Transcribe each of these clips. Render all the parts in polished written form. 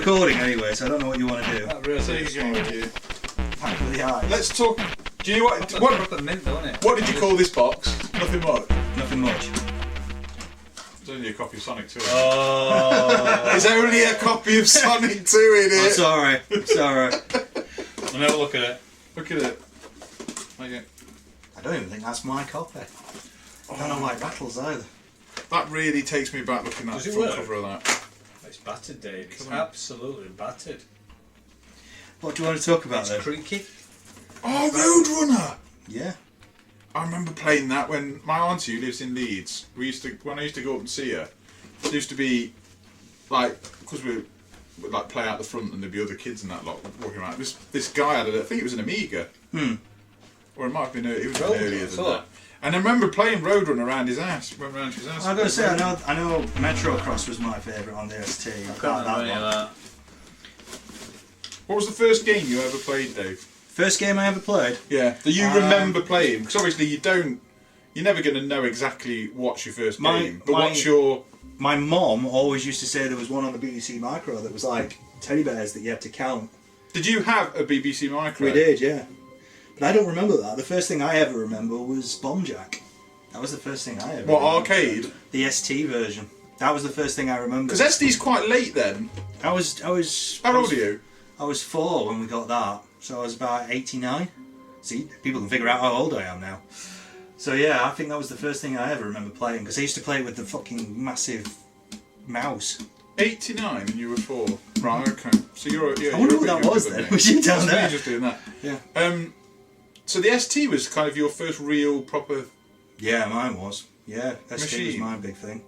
recording anyway, so I don't know what you want to do. That really is you. Back with the eyes. Let's talk. Do you know what? Proper mint, though, isn't it? What did you call this box? Nothing much. Nothing much. There's only a copy of Sonic 2. Oh. There's only a copy of Sonic 2 in it. I'm sorry. Sorry. I'll never look at it. Look at it. Okay. I don't even think that's my copy. I don't know why it rattles either. That really takes me back looking at Does the it front work? cover of that. It's battered, Dave. It's Come on. absolutely battered. What do you want to talk about It's then? creaky. Oh, Roadrunner! Yeah. I remember playing that when my auntie, who lives in Leeds, when I used to go up and see her, there used to be, like, because we'd like play out the front and there'd be other kids and that lot walking around. This guy had I think it was an Amiga. Or it might have been, it was earlier than that. And I remember playing Roadrunner around his ass. Went around his ass. I've got to say, I know Metro Cross was my favourite on the ST. I Can't can't remember any that of one. that. What was the first game you ever played, Dave? First game I ever played? Yeah, that you remember playing? Because obviously you're never going to know exactly what's your first game. But what's your... My mom always used to say there was one on the BBC Micro that was like teddy bears that you had to count. Did you have a BBC Micro? We did, yeah. But I don't remember that. The first thing I ever remember was Bomb Jack. That was the first thing I ever What, remember. arcade? The ST version. That was the first thing I remember. Because SD's quite late then. I was. How old are you? I was 4 when we got that, so I was about 89. See, people can figure out how old I am now. So yeah, I think that was the first thing I ever remember playing, because I used to play it with the fucking massive mouse. 89 and you were 4. Right, okay. So you're I wonder what that was then. Was you down That's there? me just doing that. Yeah. So the ST was kind of your first real proper... Yeah, mine was. Yeah, ST was Machine. my big thing.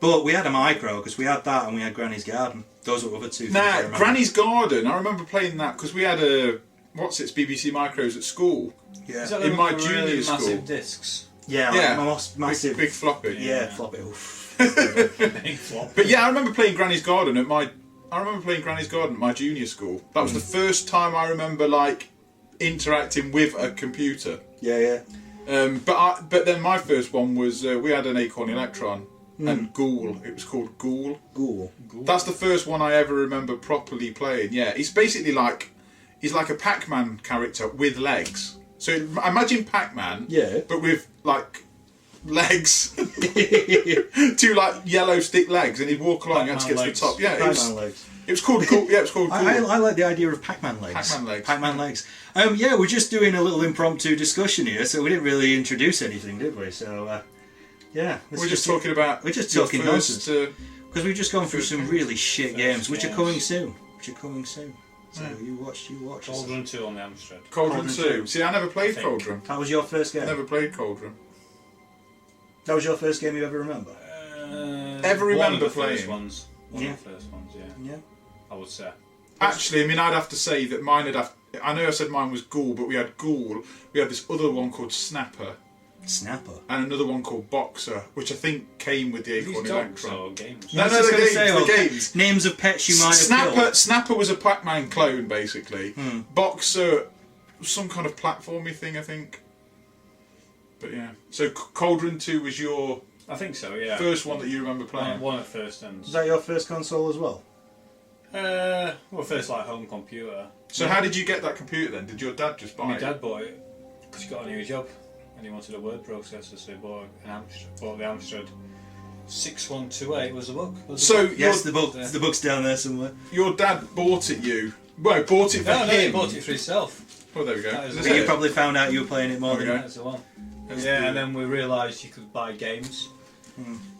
But we had a Micro, because we had that and we had Granny's Garden. Those were other two things I Nah, remember. Granny's Garden, I remember playing that because we had BBC Micros at school. Yeah. Is that In the my one with the junior really school. massive discs? Yeah, Yeah. like massive. Big floppy. Yeah, floppy. Oof. Big flop. But yeah, I remember playing Granny's Garden at my junior school. That was the first time I remember like interacting with a computer. Yeah, yeah. But then my first one was we had an Acorn Electron and Ghoul. It was called Ghoul. Ghoul. That's the first one I ever remember properly playing. Yeah, he's basically he's like a Pac-Man character with legs. So imagine Pac-Man, Yeah. but with like legs, 2 like yellow stick legs, and he'd walk along and had to get to the top. Yeah, Pac-Man legs. it was called Ghoul. Yeah, it was called Ghoul. I like the idea of Pac-Man legs. Pac-Man legs. Pac-Man legs. Yeah, we're just doing a little impromptu discussion here, so we didn't really introduce anything, did we? So, yeah. We're just talking about. We're just your talking first, nonsense. Because we've just gone through some really shit games, which are games. coming soon. So Yeah. you watch. Cauldron 2 on the Amstrad. Cauldron 2. 2. See, I never played think. Cauldron. That was your first game? I never played Cauldron. That was your first game you ever remember? Ever One remember of the first playing? ones. One Yeah. of the first ones, yeah. Yeah. I would say. Actually, I mean, I'd have to say that mine I know I said mine was Ghoul, but we had Ghoul. We had this other one called Snapper, Snapper. and another one called Boxer, which I think came with the Acorn These dogs Electron. or games? No, I was just the gonna games, say, the well, games. Names of pets you might have killed. Snapper was a Pac-Man clone, basically. Boxer was some kind of platformy thing, I think. But yeah. So Cauldron 2 was your I think so, yeah. first one that you remember playing? One at first and... Was that your first console as well? Well, first like home computer. So how did you get that computer then? Did your dad just buy My it? dad bought it because he got a new job and he wanted a word processor, so he bought the Amstrad 6128 was the book. So Yes, your, the book's down there somewhere. your dad bought it bought it for No, him? he bought it for himself. Oh, there we go. That is Is it. But you it? probably found out you were playing it more There than we go. That's the one. That's Yeah, the- and then we realised you could buy games.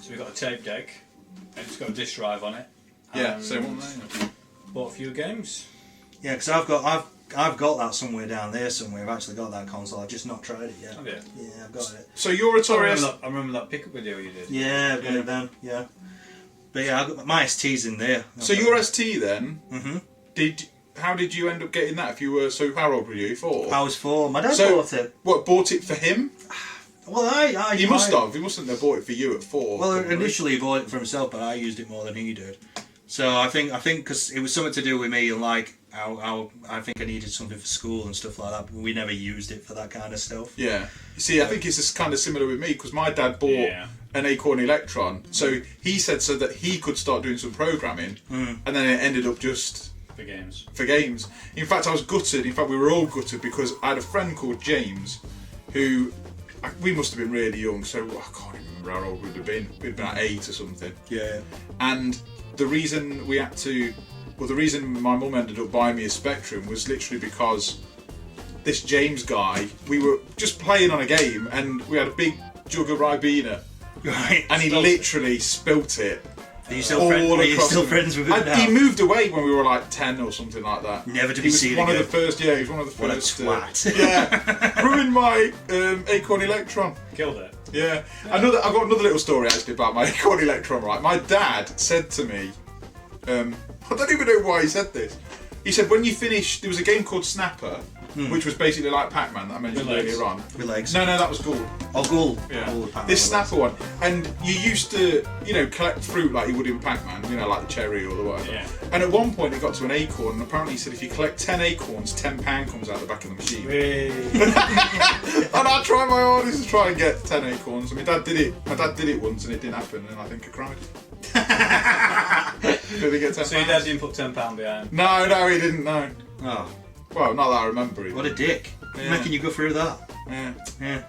So we got a tape deck and it's got a disk drive on it. Yeah, and same one there. bought a few games. Yeah, because I've got that somewhere down there somewhere. I've actually got that console. I've just not tried it yet. Have you? Yeah, I've got it. So your Atari I remember that pickup video you did. Yeah, I've got Yeah. it down. Yeah. But yeah, I've got my ST's in there. So your ST then? Mhm. How did you end up getting that? If you were how old were you? 4. I was 4. My dad So- bought it. What, bought it for him? Well, He must have. He mustn't have bought it for you at 4. Well, probably. initially he bought it for himself, but I used it more than he did. So I think because it was something to do with me and like I think I needed something for school and stuff like that, but we never used it for that kind of stuff. Yeah. You see, I think it's just kind of similar with me, because my dad bought an Acorn Electron, so he said so that he could start doing some programming, and then it ended up just... For games. For games. In fact, I was gutted. In fact, we were all gutted, because I had a friend called James, who... We must have been really young, so I can't even remember how old we'd have been. We'd been like 8 or something. Yeah. And the reason we had to... Well, the reason my mum ended up buying me a Spectrum was literally because this James guy, we were just playing on a game and we had a big jug of Ribena. Right. And he literally spilt it. Are you still friends with him now? He moved away when we were like 10 or something like that. Never to be seen again. He was one of the first. What a twat. Yeah. Ruined my Acorn Electron. Killed it. Yeah. I've got another little story actually about my Acorn Electron, right? My dad said to me, I don't even know why he said this. He said when you finish, there was a game called Snapper, which was basically like Pac-Man that I mentioned earlier on. With legs. No, that was Ghoul. Oh, Ghoul. Yeah. Ghoul, this Snapper one. And you used to, collect fruit like you would in Pac-Man, like the cherry or the whatever. Yeah. And at one point it got to an acorn, and apparently he said if you collect 10 acorns, £10 comes out the back of the machine. And I tried my hardest to try and get 10 acorns, and my dad did it once and it didn't happen, and I think I cried. Did he get 10 So your dad didn't put £10 behind? No, he didn't, no. Oh. Well, not that I remember it. What a dick. Yeah. Making you go through that. Yeah.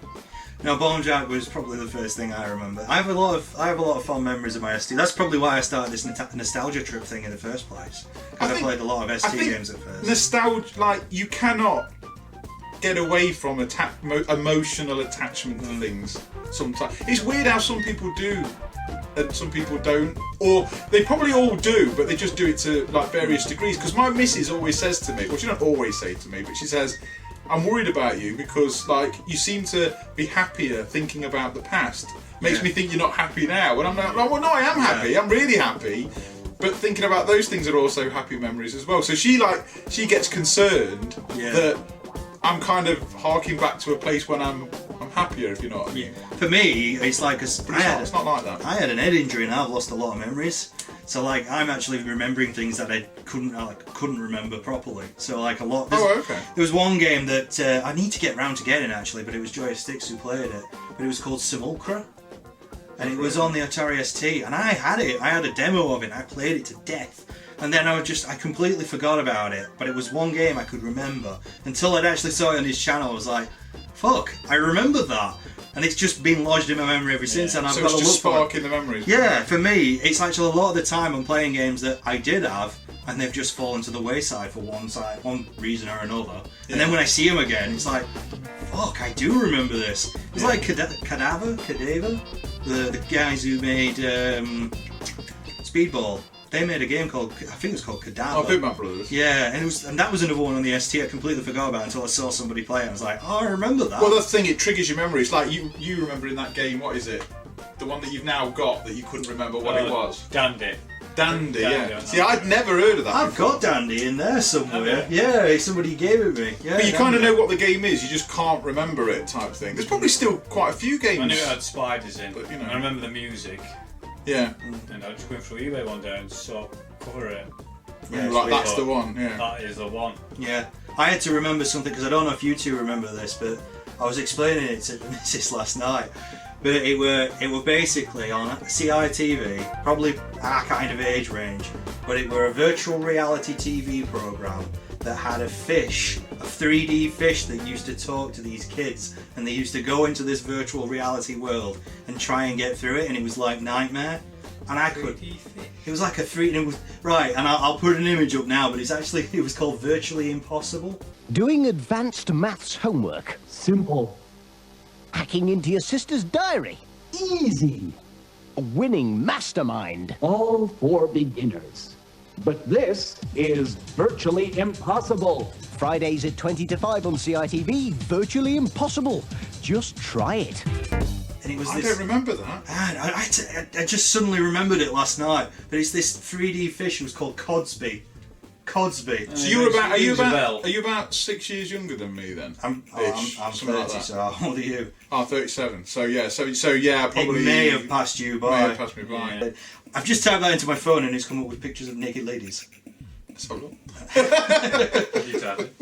No, Bone Jack was probably the first thing I remember. I have a lot of fond memories of my ST. That's probably why I started this nostalgia trip thing in the first place. Because I played a lot of ST games at first. Nostalgia, like, you cannot get away from emotional attachment to things sometimes. It's weird how some people do and some people don't, or they probably all do, but they just do it to like various degrees. Because my missus always says to me, well, she don't always say to me, but she says, I'm worried about you because like you seem to be happier thinking about the past. Makes me think you're not happy now. And I'm like, well, no, I am happy. I'm really happy. But thinking about those things are also happy memories as well. So she gets concerned that I'm kind of harking back to a place when I'm happier, if you know what I mean. For me, it's like it's not like that. I had an head injury and I've lost a lot of memories. So like I'm actually remembering things that I couldn't remember properly. So like a lot. Okay. There was one game that I need to get round to getting actually, but it was Joy Sticks who played it. But it was called Simulacra, and it was on the Atari ST. And I had it. I had a demo of it. And I played it to death. And then I completely forgot about it. But it was one game I could remember until I'd actually saw it on his channel. I was like, fuck, I remember that. And it's just been lodged in my memory ever since, and I've got to look for it. So it's just sparking the memories? Yeah, for me, it's actually a lot of the time I'm playing games that I did have, and they've just fallen to the wayside for one reason or another. And then when I see them again, it's like, fuck, I do remember this. It's like Cadaver, the guys who made Speedball. They made a game called, I think it was called Cadaver. Oh, Big Man Brothers. Yeah, and that was another one on the ST I completely forgot about until I saw somebody play it. I was like, oh, I remember that. Well, that's the thing, it triggers your memories. Like, you remember in that game, what is it? The one that you've now got that you couldn't remember what it was. Dandy, yeah. See, I'd never heard of that I've before. got Dandy in there somewhere. Yeah, somebody gave it me. Yeah, but you kind of know what the game is, you just can't remember it type thing. There's probably still quite a few games. I knew it had spiders in, but, I remember the music. Yeah. And I was just going through eBay one day and saw cover it. Yeah, like that's the one. Yeah. That is the one. Yeah. I had to remember something because I don't know if you two remember this, but I was explaining it to the missus last night. But it were basically on CITV, probably our kind of age range, but it were a virtual reality TV program that had a 3D fish that used to talk to these kids, and they used to go into this virtual reality world and try and get through it, and it was like Nightmare. And it was like a 3D, it was, right, and I'll put an image up now, but it was called Virtually Impossible. Doing advanced maths homework. Simple. Hacking into your sister's diary. Easy. A winning mastermind. All for beginners. But this is Virtually Impossible. Fridays at 20 to 5 on CITV. Virtually Impossible. Just try it. And it was I don't remember that. I just suddenly remembered it last night. But it's this 3D fish. It was called Codsby. So are you about 6 years younger than me then? I'm 30. Like so how old are you? Oh, 37. So yeah, probably. It may have passed you by. May have passed me by. Yeah. I've just typed that into my phone and it's come up with pictures of naked ladies. Solo. You type it.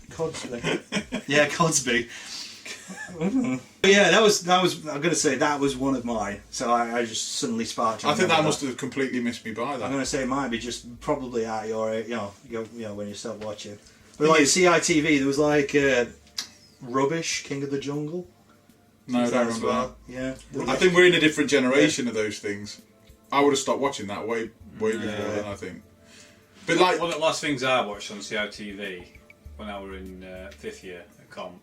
Codsby. Yeah, Codsby. But yeah, that was. I'm gonna say that was one of mine. So I just suddenly sparked. I think that must have completely missed me by. I'm That. gonna say it might be just probably at your, when you start watching. But like CITV, there was like Rubbish, King of the Jungle. No, I Was don't that as remember well? Yeah. that. I think we're in a different generation of those things. I would have stopped watching that way before then, I think. But like, One of the last things I watched on CITV when I were in 5th year at comp,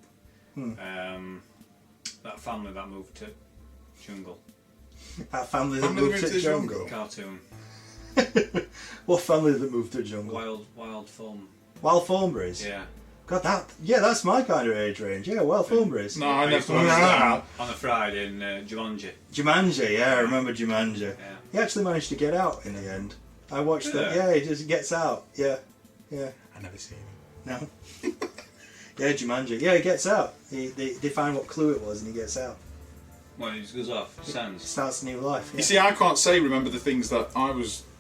that family that moved to jungle. That family that moved to the jungle. Cartoon. What family that moved to the jungle? Wild fun. Wild Thornberrys. Yeah. God, that's my kind of age range. Yeah, Wild Thornberrys. no, I used to never watch watched that that. on a Friday in Jumanji. Jumanji, yeah, I remember Jumanji. Yeah. He actually managed to get out in the end. I watched that. Yeah. Yeah, he just gets out. Yeah. I never seen him. No. Yeah, Jumanji. Yeah, he gets out. They find what clue it was and he gets out. Well, he just goes off. Sounds. Starts a new life. Yeah. You see, I can't remember the things that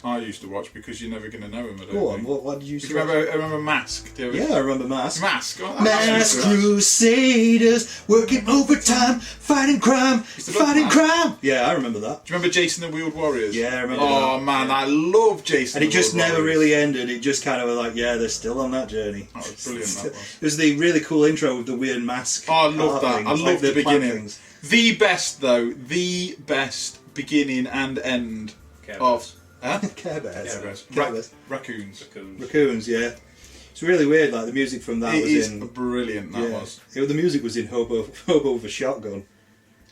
I used to watch because you're never going to know them. I don't Go on, think. what did you Do say? you remember Mask? Do you ever- Yeah, I remember Mask. Mask. Oh, Mask Crusaders working overtime, fighting crime, to love fighting that. crime. Yeah, I remember that. Do you remember Jason the Wheeled Warriors? Yeah, I remember Oh that. man, I love Jason. And it the just Wheeled never Warriors. really ended. It just kind of was like, yeah, they're still on that journey. That was brilliant. That was. It was the really cool intro with the weird mask. Oh, I love that. thing. I It's love like the plant beginning. things. The best though. The best beginning and end Care of. Huh? Care Bears. Care Bears. Care Bears. Raccoons. Raccoons, yeah. It's really weird, like the music from that It was is in... brilliant. That yeah. was. The music was in Hobo with a Shotgun.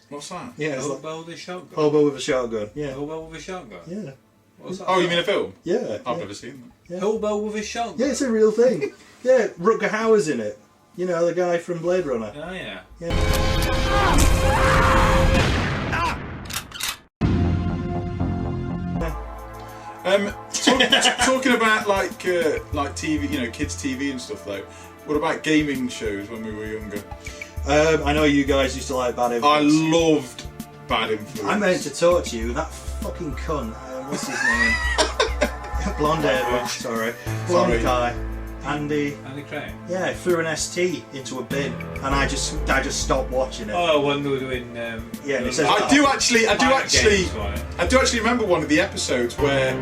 What's that? Yeah, it's like Hobo with a shotgun. Hobo with a Shotgun. Yeah. Hobo with a shotgun. Yeah. What's that? Oh, you mean a film? Yeah. I've yeah. never seen that. Yeah. Hobo with a shotgun. Yeah, it's a real thing. Yeah, Rutger Hauer's in it. You know, the guy from Blade Runner. Oh yeah. Talking about like TV, kids TV and stuff though. What about gaming shows when we were younger? I know you guys used to like Bad I Influence. loved Bad Influence. I meant to talk to you. That fucking cunt. What's his name? Blonde haired one. Sorry. Blonde Sorry. guy. Andy. Andy Crane. Yeah, threw an ST into a bin, and I just stopped watching it. Oh, when they were doing. Yeah, and it says- I do actually games, wasn't it? I do actually remember one of the episodes where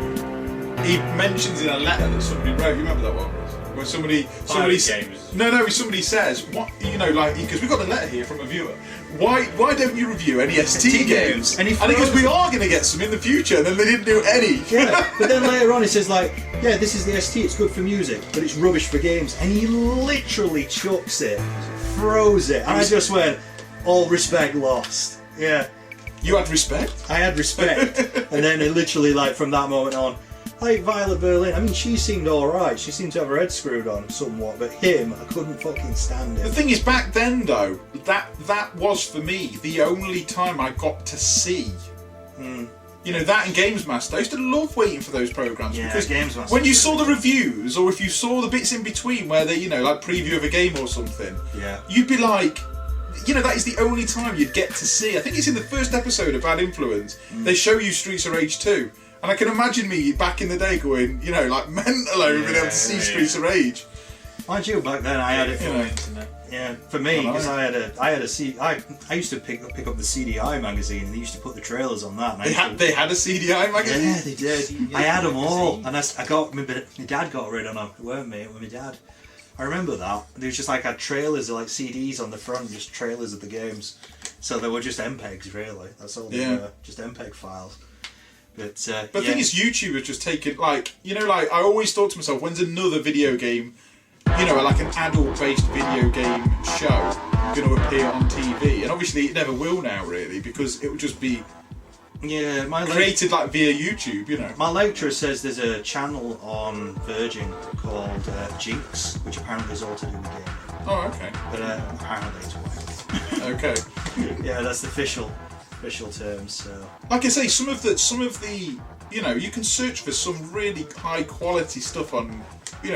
he mentions in a letter that somebody wrote. You remember that one? Where somebody games. No, somebody says what because we got a letter here from a viewer. Why don't you review any ST games? And he because throws- we are going to get some in the future, and then they didn't do any. Yeah, but then later on he says like, yeah, this is the ST, it's good for music, but it's rubbish for games. And he literally chucks it, throws it, and I just went, all respect lost. Yeah, You had respect. I had respect. And then it literally, like, from that moment on, like Violet Berlin, I mean, she seemed alright, she seemed to have her head screwed on somewhat, but him, I couldn't fucking stand The him. thing is, back then though, that was for me the only time I got to see. That and Games Master. I used to love waiting for those programs Yeah, because Games Master when you was saw the reviews, or if you saw the bits in between where they, like preview of a game or something, Yeah. you'd be like, that is the only time you'd get to see. I think it's in the first episode of Bad Influence. They show you Streets of Rage 2. And I can imagine me back in the day going, like mental over being able to see Streets of Rage. Mind you, back then I had it for Internet. yeah, for me, because I had a C. I used to pick up the CDI magazine, and they used to put the trailers on that. And They had a CDI magazine. Yeah, they did. I had them all, and I got my dad got rid of them. It weren't me, it was my dad. I remember that. They was just like had trailers, like CDs on the front, just trailers of the games. So they were just MPEGs, really. That's all they were, just MPEG files. But the thing is, YouTube has just taken, like I always thought to myself, when's another video game, like an adult-based video game show going to appear on TV? And obviously it never will now, really, because it would just be created like via YouTube, My lecturer says there's a channel on Virgin called Jinx, which apparently is all to do with gaming. Oh, okay. But apparently it's white. Okay. Yeah, that's the official terms. So. Like I say, some of the you can search for some really high quality stuff on.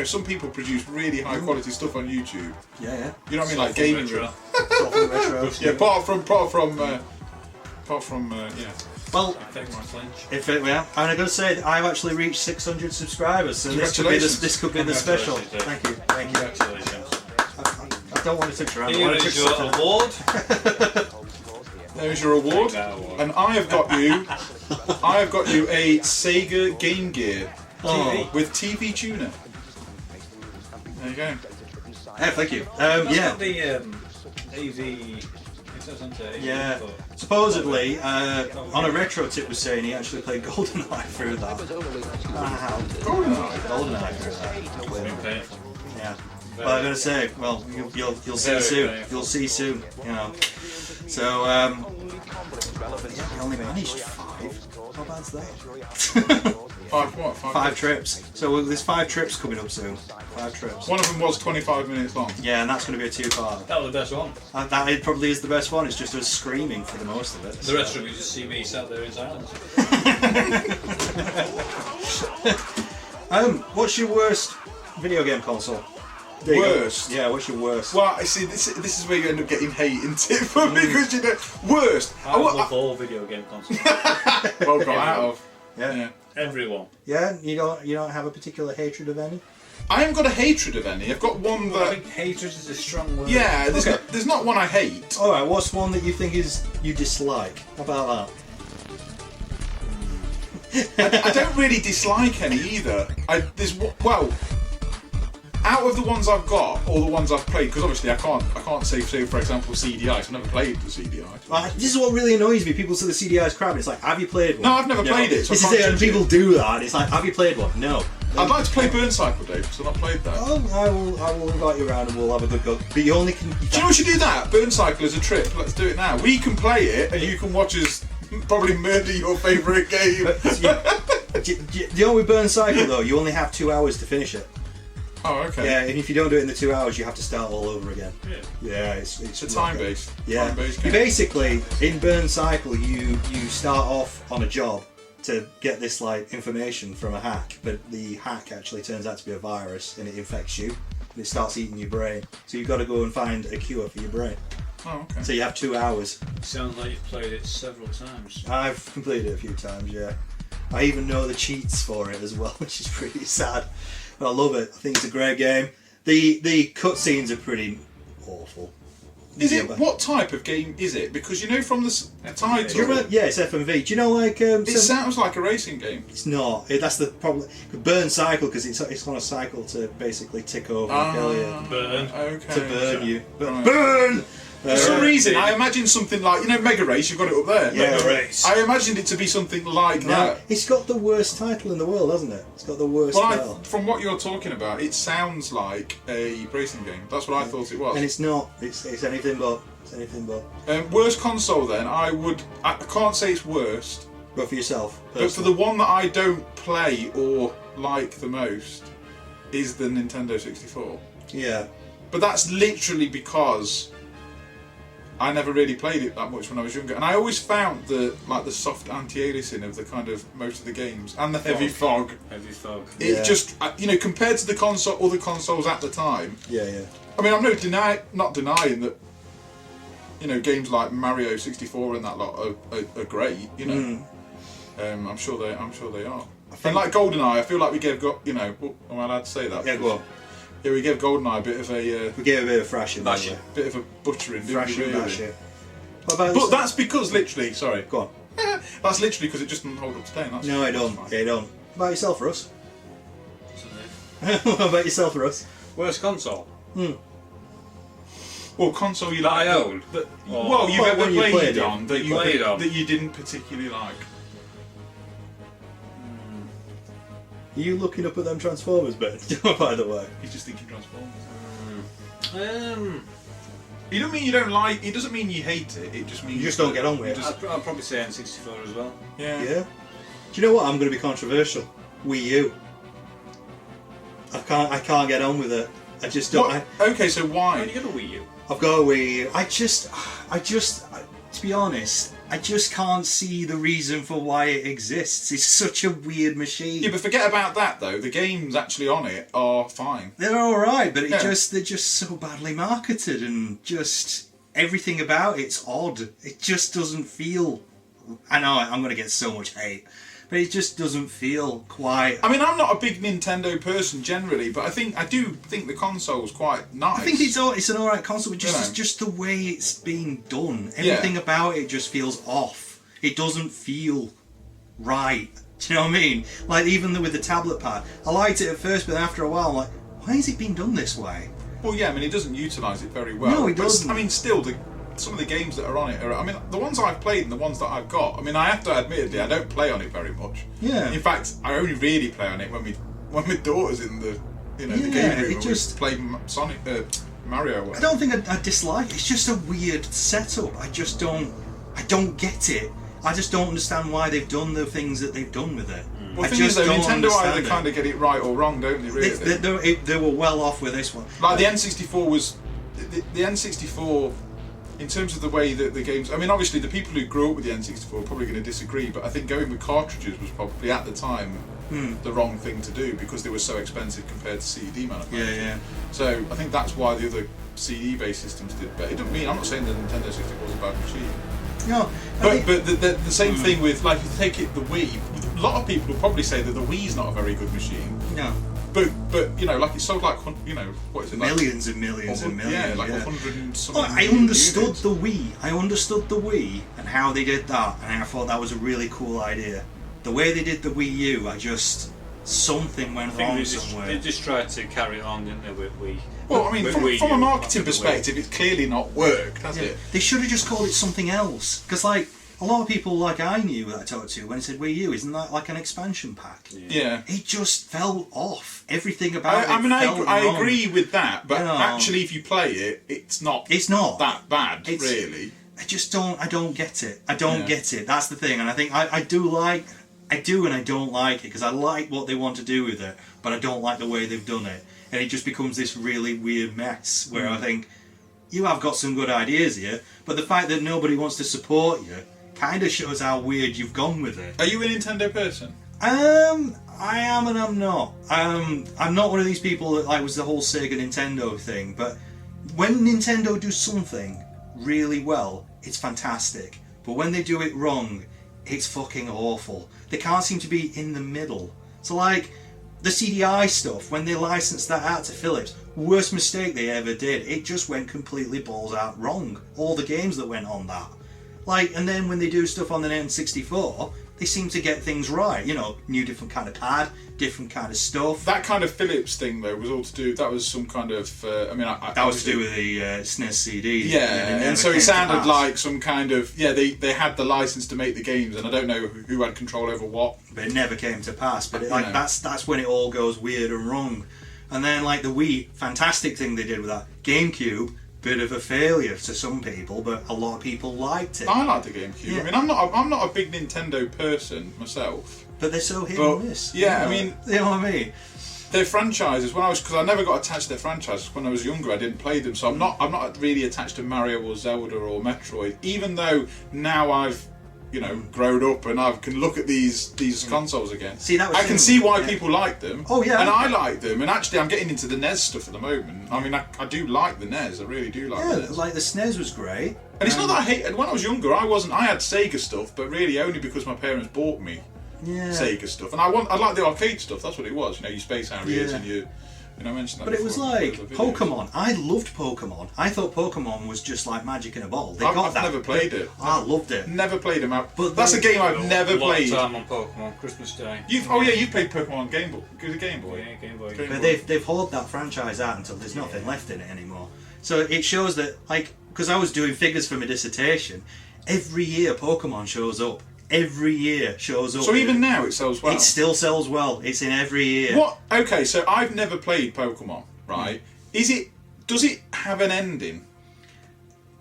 Some people produce really high quality stuff on YouTube. Yeah. You know what I mean, like gaming. Retro. SoulFunkRetro. Yeah, apart from Well, InfectedFlinch. yeah, and I got to say that I've actually reached 600 subscribers, so this could be the special. Thank you. Congratulations. I don't want to touch around. Here is your award. There's your award. Take that award. And I have got you a Sega Game Gear Oh. with TV tuner. There you go. Yeah, thank you. That's Yeah. got the AV. It doesn't Yeah. Supposedly, on a retro tip was saying he actually played GoldenEye through that. Wow. GoldenEye through that. painful. Yeah. But I gotta say, well, you'll see soon. You'll see soon. You know. So we only managed 5. How bad's that? 5 what? 5 trips. So there's 5 trips coming up soon. 5 trips. One of them was 25 minutes long. Yeah, and that's going to be a 2-part. That was the best one. That probably is the best one. It's just us screaming for the most of it. The rest of it, you just see me sat there in silence. What's your worst video game console? There you Worst? go. Yeah, what's your worst? Well, I see, this is where you end up getting hate into it for me, because you know, worst. I love all video game consoles. Well, got out of. Yeah. Everyone. Yeah, you don't have a particular hatred of any? I haven't got a hatred of any. I've got one I that. think hatred is a strong word. Yeah, Okay. there's not one I hate. Alright, what's one that you think you dislike? How about that? I don't really dislike any either. Out of the ones I've got, or the ones I've played, because obviously I can't say, for example, CDI. So I've never played the CDI. This is what really annoys me. People say the CDI is crap. And it's like, have you played one? No, I've never played it. So This I is can't it, and judge people it. do that. And it's like, have you played one? No. I'd like to play Burn Cycle, Dave, because I've not played that. Oh, I will invite you around and we'll have a good go. But you only can. Do you know we should do that? Burn Cycle is a trip. Let's do it now. We can play it, and you can watch us probably murder your favourite game. Do you know with Burn Cycle though, you only have 2 hours to finish it. Oh, okay. Yeah, and if you don't do it in the 2 hours, you have to start all over again. Yeah. Yeah, it's It's a time-based. Yeah. Time-based You game. basically in Burn Cycle, you start off on a job to get this like information from a hack, but the hack actually turns out to be a virus and it infects you. And it starts eating your brain. So you've got to go and find a cure for your brain. Oh, okay. So you have 2 hours. Sounds like you've played it several times. I've completed it a few times, yeah. I even know the cheats for it as well, which is pretty sad. But I love it. I think it's a great game. The cutscenes are pretty awful. What type of game is it? Because you know from the title, Do you remember? Yeah, it's FMV. Do you know like? it sounds like a racing game. It's not. That's the problem. Burn Cycle because it's on a cycle to basically tick over and kill you. Burn. Okay. To burn you. Right. Burn! For some reason, I imagined something like, you know, Mega Race, you've got it up there. Yeah. Mega Race. I imagined it to be something like No, that. it's got the worst title in the world, hasn't it? It's got the worst Well, title. from what you're talking about, it sounds like a racing game. That's what I thought it was. And it's not. It's anything but. It's anything but. Worst console then, I can't say it's worst, But for yourself. but for the one that I don't play or like the most is the Nintendo 64. Yeah. But that's literally because I never really played it that much when I was younger, and I always found the soft anti-aliasing of the kind of most of the games and the heavy fog. Heavy fog. It just, compared to the other consoles at the time. Yeah, yeah. I mean, I'm not denying that. You know, games like Mario 64 and that lot are great. You know, I'm sure they are. And like GoldenEye, I feel like we gave am I allowed to say that? Yeah, go on. Yeah, we gave GoldenEye a bit of a We gave a bit of thrashing. Bashing. bit of a buttering, didn't we? Thrashing, Really? bashing. What about But that's because literally, sorry, Go on. that's literally because it just doesn't hold up today. And that's, No, I don't. that's fine. Yeah, I don't. What about yourself, Russ? What about yourself, Russ? Worst console? Well, console you That I like, owned? that- Or- well, you've Well, ever when you played played it. on that You played on. that you didn't particularly like. Are you looking up at them Transformers, Ben? By the way. He's just thinking Transformers. Um, It doesn't mean you don't like. It doesn't mean you hate it. It just means You just don't get on with you it. just- I'd probably say N64 as well. yeah. Yeah. Do you know what? I'm going to be controversial. Wii U. I can't get on with it. I just don't. What? Okay, so Why why? do you get a Wii U? I've got a Wii U. To be honest, I just can't see the reason for why it exists. It's such a weird machine. Yeah, but forget about that though. The games actually on it are fine. They're all right, but they're Yeah. just so badly marketed, and just everything about it's odd. It just doesn't feel I know I'm going to get so much hate, but it just doesn't feel quite... I mean, I'm not a big Nintendo person generally, but I do think the console's quite nice. I think it's an alright console, but just the way it's being done, everything about it just feels off. It doesn't feel right. Do you know what I mean? Like, even with the tablet pad, I liked it at first, but after a while I'm like, why is it being done this way? Well, yeah, I mean, it doesn't utilise it very well. No, it doesn't. But, I mean, still, some of the games that are on it I mean, the ones I've played and the ones that I've got, I mean, I have to admittedly, I don't play on it very much. Yeah. In fact, I only really play on it when my daughter's in the the game room. It just play Sonic, Mario. I don't think I dislike it. It's just a weird setup. I don't get it. I just don't understand why they've done the things that they've done with it. Well, the thing is, though, Nintendo either kind of get it right or wrong, don't they? Really, they were well off with this one. Like the N64 was the N64 in terms of the way that the games. I mean, obviously, the people who grew up with the N64 are probably going to disagree, but I think going with cartridges was probably at the time the wrong thing to do because they were so expensive compared to CD manufacturers. Yeah. So I think that's why the other CD-based systems did better. It doesn't mean I'm not saying the Nintendo 64 is a bad machine. No, but the same thing with, like, if you take it the Wii, a lot of people will probably say that the Wii's not a very good machine. No. But like it sold like, what is it? Millions and millions and millions. Yeah, like 100 and something. I understood the Wii. I understood the Wii and how they did that, and I thought that was a really cool idea. The way they did the Wii U, something went wrong somewhere. They just tried to carry it on, didn't they, with Wii? Well, I mean, from a marketing perspective, it's clearly not worked, has it? They should have just called it something else. Because, like, a lot of people, like I knew that I talked to, when it said Wii U, isn't that like an expansion pack? Yeah. It just fell off. Everything about I agree with that, but actually, if you play it, it's not that bad, really. I don't get it. I don't get it. That's the thing. And I think I do and I don't like it, because I like what they want to do with it, but I don't like the way they've done it. And it just becomes this really weird mess where I think, you have got some good ideas here, but the fact that nobody wants to support you kind of shows how weird you've gone with it. Are you a Nintendo person? I am and I'm not. I'm not one of these people that was the whole Sega Nintendo thing, but when Nintendo do something really well, it's fantastic. But when they do it wrong, it's fucking awful. They can't seem to be in the middle. So the CDI stuff, when they licensed that out to Philips, worst mistake they ever did. It just went completely balls out wrong. All the games that went on that. And then when they do stuff on the N64, they seem to get things right. New different kind of pad, different kind of stuff. That kind of Philips thing, though, was all to do. That was some kind of. That was to do with the SNES CDs. Yeah, and so it sounded like some kind of. Yeah, they had the license to make the games, and I don't know who had control over what. But it never came to pass. But that's when it all goes weird and wrong. And then the Wii, fantastic thing they did with that. GameCube, bit of a failure to some people, but a lot of people liked it. I like the GameCube. Yeah. I mean, I'm not a big Nintendo person myself. But they're so hit and miss. Yeah, I mean, you know what I mean. Their franchises. Because I never got attached to their franchises. When I was younger, I didn't play them, so I'm not really attached to Mario or Zelda or Metroid. Even though now I've grown up and I can look at these consoles again. See, I can see why people like them. Oh yeah, and I like them. And actually, I'm getting into the NES stuff at the moment. I mean, I do like the NES. I really do like the NES. The SNES was great. And it's not that I hate. And when I was younger, I had Sega stuff, but really only because my parents bought me Sega stuff. And I like the arcade stuff. That's what it was. Your Space Harriers and your. I mentioned that. But it was like Pokemon. I loved Pokemon. I thought Pokemon was just like magic in a bottle. I've never played it. I loved it. Never played them out. But that's a game I've never played. A lot of time on Pokemon Christmas Day. You've played Pokemon on Game Boy. Game Boy. Yeah, Game Boy. But they've hauled that franchise out until there's nothing left in it anymore. So it shows that because I was doing figures for my dissertation, every year Pokemon shows up. Every year shows up. So even now it sells well? It still sells well. It's in every year. What? Okay, so I've never played Pokemon, right? Does it have an ending?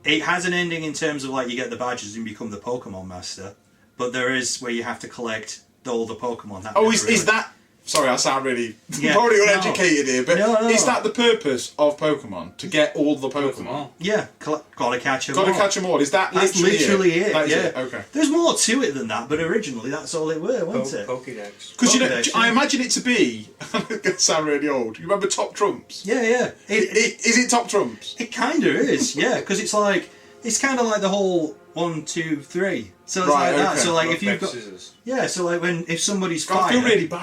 It has an ending in terms of you get the badges and become the Pokemon Master, but there is where you have to collect all the Pokemon. Is that... Sorry, I sound really probably uneducated here, but is that the purpose of Pokemon? To get all the Pokemon? Yeah, gotta catch them all. Gotta catch them all. Is that that's literally it? That is yeah. it? Okay. There's more to it than that, but originally that's all it were, wasn't it? Pokédex. Because I imagine it to be. I'm gonna sound really old. You remember Top Trumps? Yeah. Is it Top Trumps? It kind of is, yeah, because it's kind of like the whole 1, 2, 3. So it's Right, like that. okay. So like Rock, if you've paper, got scissors. so like if somebody's I fire.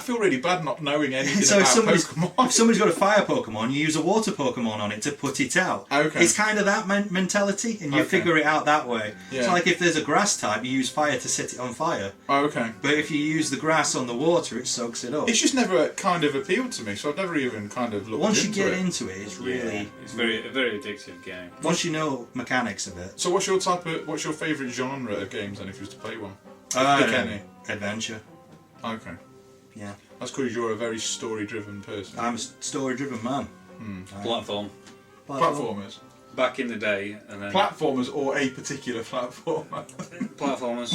feel really bad not knowing anything So if about if Pokemon. somebody's got a fire Pokemon, you use a water Pokemon on it to put it out. Okay. It's kind of that mentality, and you Okay. figure it out that way. Yeah. So like if there's a grass type, you use fire to set it on fire. Oh, okay. But if you use the grass on the water, it soaks it up. It's just never kind of appealed to me, so I've never even kind of looked Once you into get it. into it, it's really Yeah, it's a very addictive game. once you know mechanics of it. So what's your favourite genre of games then, if you was to play one? Pick any. Adventure. Okay. Yeah, That's because you're a very story-driven person. I'm a story-driven man. Platform. Platformers. Back in the day, and then Platformers or a particular platformer. platformers,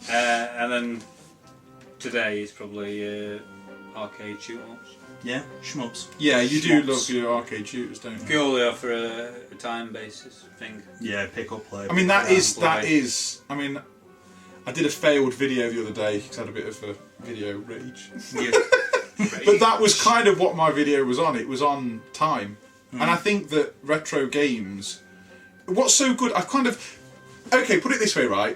and then today is probably arcade shoot-ups. Yeah, shmups. Yeah, you do Schmops. love your arcade shooters, don't you? Purely off a time basis thing. Yeah, pick up play. I mean, that play. is. I mean, I did a failed video the other day because I had a bit of a video rage. Yeah. But that was kind of what my video was on. It was on time. And I think that retro games... What's so good... Okay, put it this way, right?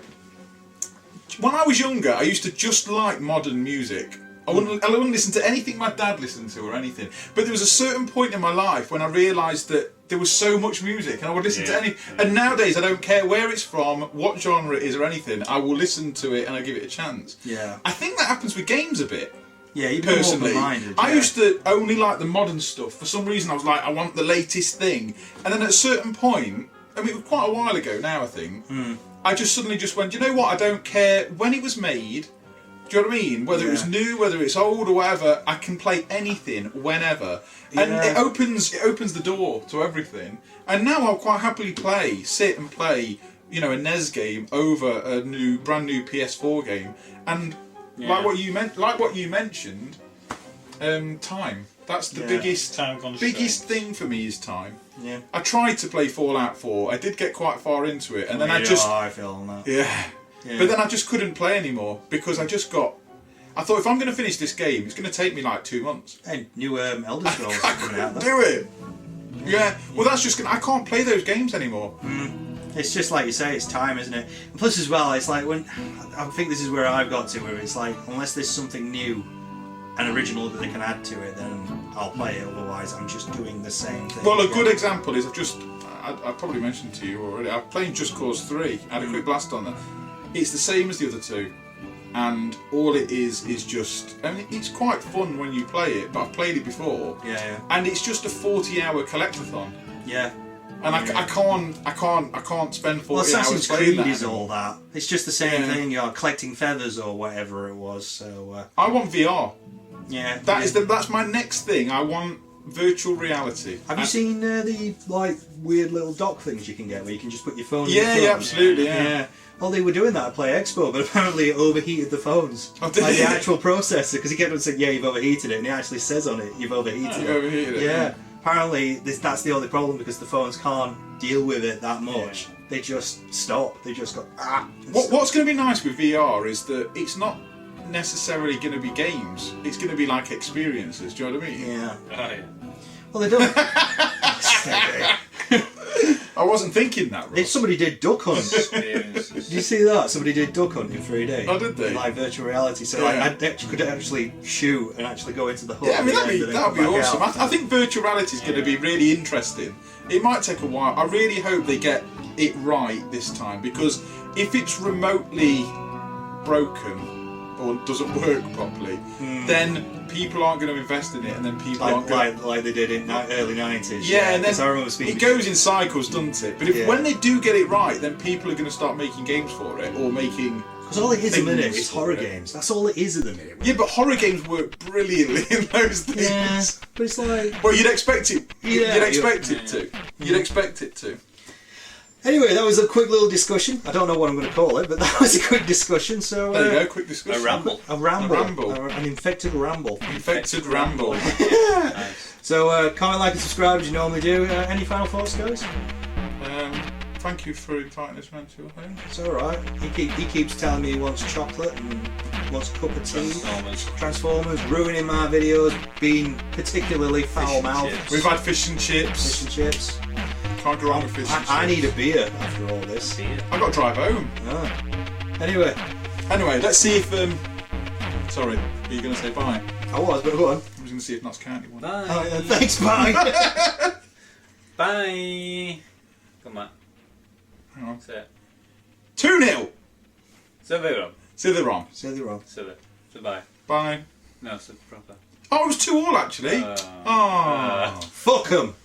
When I was younger, I used to just like modern music. I wouldn't listen to anything my dad listened to or anything. But there was a certain point in my life when I realised that there was so much music and I would listen to any... And nowadays, I don't care where it's from, what genre it is or anything. I will listen to it and I give it a chance. Yeah. I think that happens with games a bit. Yeah, you become Personally, open-minded. I yeah. used to only like the modern stuff. For some reason, I was like, I want the latest thing. And then at a certain point, I mean, it was quite a while ago now, I think, I just suddenly just went, you know what, I don't care when it was made. Do you know what I mean? Whether it's new, whether it's old or whatever, I can play anything, whenever. And it opens the door to everything. And now I'll quite happily sit and play, you know, a NES game over a brand new PS4 game. And like what you mentioned, time. That's the biggest thing for me is time. Yeah. I tried to play Fallout 4. I did get quite far into it, and then I feel on that. yeah. But then I just couldn't play anymore because I thought if I'm going to finish this game, it's going to take me like 2 months. Hey, new Elder Scrolls I coming out. couldn't do it. Yeah. Well, that's just I can't play those games anymore. It's just like you say, it's time, isn't it? And plus, as well, it's like when I think this is where I've got to, where it's like unless there's something new and original that they can add to it, then I'll play it. Otherwise, I'm just doing the same thing. Well, a good example is I probably mentioned to you already. I'm playing Just Cause 3. I had a quick blast on that. It's the same as the other two, and all it is just. I mean, it's quite fun when you play it, but I've played it before. Yeah. And it's just a 40-hour collectathon. Yeah. And I can't spend 40 Well, hours Assassin's playing Creed that. is all that. It's just the same Yeah. thing. You're collecting feathers or whatever it was. So I want VR. yeah. That's my next thing. I want virtual reality. Have you seen the like weird little dock things you can get where you can just put your phone? in Yeah, your yeah, phone? absolutely, yeah. Well, they were doing that at Play Expo, but apparently it overheated the phones. Oh, did like the it? actual processor, because he kept on saying, "Yeah, you've overheated it," and it actually says on it, "You've overheated it." Overheated it, Yeah. Apparently, that's the only problem because the phones can't deal with it that much. Yeah. They just stop. They just go ah. What's going to be nice with VR is that it's not necessarily going to be games. It's going to be like experiences. Do you know what I mean? Yeah. Oh, yeah. Well, they don't. I wasn't thinking that. Ross. If somebody did duck hunt. Did you see that? Somebody did duck hunt in 3D. Oh, did they? Like virtual reality. So Yeah. like, I could actually shoot and actually go into the hut. Yeah, I mean at the end and then that'd be come back awesome. out. I think virtual reality is going to be really interesting. It might take a while. I really hope they get it right this time because if it's remotely broken or doesn't work properly, then people aren't going to invest in it, and then people aren't going. Like they did in early 90s. Yeah, and then 'cause I remember speaking it goes in cycles, doesn't it? But when they do get it right, then people are going to start making games for it or making. Because all it is at the minute things is for horror it. games. That's all it is at the minute. Yeah, but horror games work brilliantly in those things. Yeah, but it's like. Well, you'd expect it. Yeah, you'd expect it to. You'd expect it to. Anyway, that was a quick little discussion. I don't know what I'm going to call it, but that was a quick discussion. So There you go. Quick discussion. A ramble. A ramble. A ramble. An infected ramble. Infected Ramble. Nice. So comment, like, and subscribe as you normally do. Any final thoughts, guys? Thank you for inviting us round to your home. It's all right. He keeps telling me he wants chocolate and wants a cup of tea. Transformers, ruining my videos, being particularly foul-mouthed. chips. We've had fish and chips. Fish and chips. Can't go wrong with fish and I chips. need a beer after all this. Beer. I've got to drive home. Ah. Anyway, Let's see if. Sorry, are you going to say bye? I was, but go on. I was going to see if Notts County won. Bye. Oh, yeah, thanks, bye. Bye. Come on. Hang on. Say it. 2-0. Say it wrong. See the wrong. Say the wrong. Say it. Say bye. Bye. No, say it proper. Oh, it was 2-2 actually. Oh. Fuck 'em.